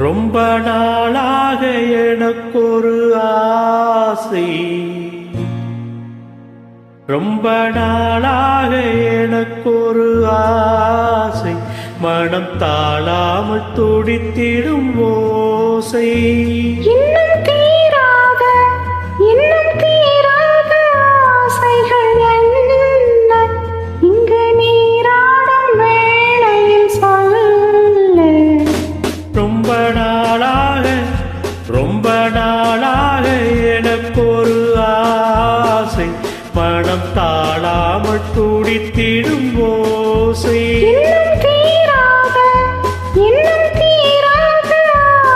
ரொம்ப நாளாக எனக்கொரு ஆசை, ரொம்ப நாளாக எனக்கொரு ஆசை, மனம் தாழாமல் துடித்திடும் ஓசை. இன்னும் தீராத ஆசைகள் என்ன இங்கு நீராடும் வேளையில் சொல்லு. ரொம்ப நாளாக எனக்கொரு ஆசை, மனம் தாழாமல் துடித்திடும் ஓசை. இன்னும் தீராத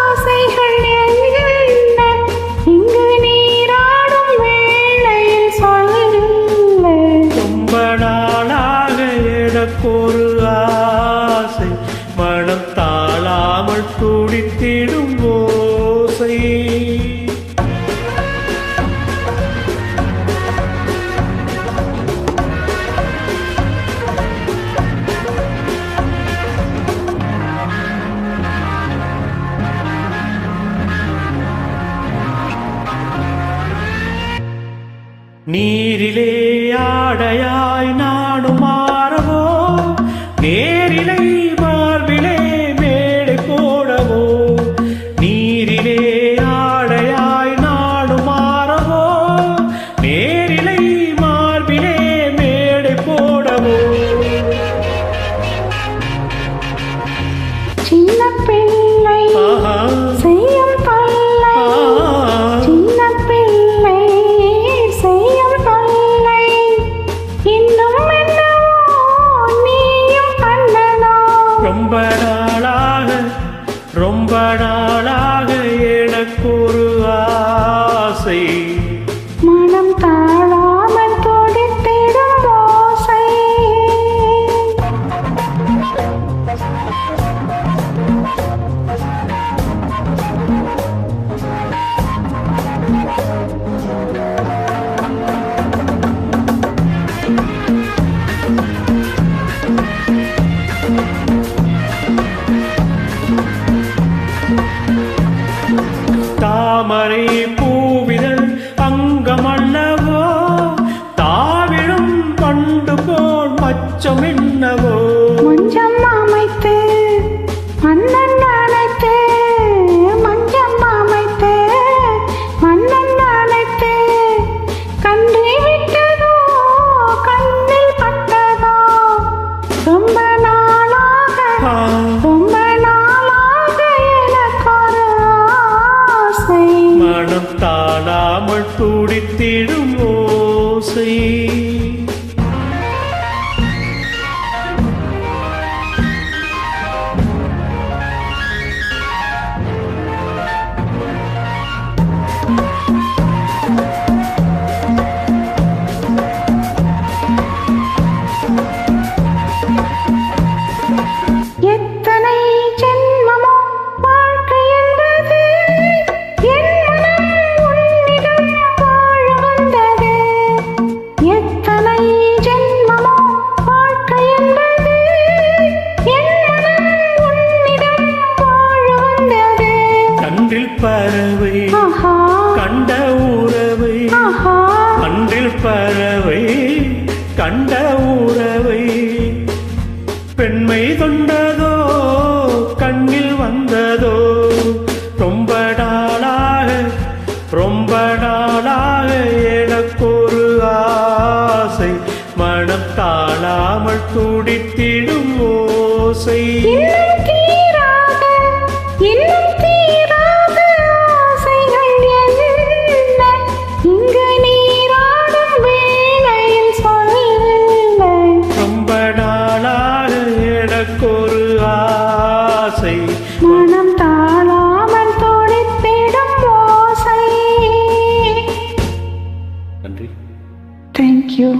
ஆசைகள் என்ன இங்கு நீராடும் வேளையில் சொல்லு. ரொம்ப நாளாக எனக்கொரு ஆசை, மனம் தாழாமல் துடித்திடும் ஓசை. நீரிலே ஆடையாய் நானும் மாறவோ, நேரிலை மார்பிலே மேடை போடவோ. நீரிலே ஆடையாய் நானும் மாறவோ, நேரிலை மார்பிலே மேடை போடவோ. சின்ன பிள்ளை செய்யும் தொல்லை, சின்ன பிள்ளை செய்யும் தொல்லை, இன்னும் என்னவோ நீயும் பண்ணனோ. ரொம்ப நாளாக எனக்கொரு ஆசை, மனம் தாழாமல் துடித்திடும் ஓசை. தாமரை பூவிதழ் அங்கமல்லவோ, தாவிடும் பண்டு போல் மச்சம் என்னவோ. மஞ்சம் அமைத்து மன்னன் அணைத்து, மஞ்சம் அமைத்து மன்னன் அணைத்து, கண்ணை விட்டதோ கண்ணில் பட்டதோ. ரொம்ப நாளாக எனக்கொரு ஆசை, மனம் தாழாமல் துடித்திடும் ஓசை. எத்தனை ஜென்மமோ வாழ்க்கை என்பது, என் மனம் உன்னிடம் வாழ வந்தது. எத்தனை ஜென்மமோ வாழ்க்கை என்பது, என் மனம் உன்னிடம் வாழ வந்தது. கன்றில் பறவை கண்ட உறவை, கன்றில் பறவை கண்ட உறவை, பெண்மை கொண்டதோ கண்ணில் வந்ததோ. ரொம்ப நாளாக எனக்கொரு ஆசை, மனம் தாழாமல் துடித்திடும் ஓசை. இன்னும் தீராத ஆசைகள் என்ன இங்கு நீராடும் வேளையில் சொல்லு. ரொம்ப நாளாக எனக்கொரு ஆசை, மனம் தாழாமல் துடித்திடும் ஓசை. நன்றி. Thank you.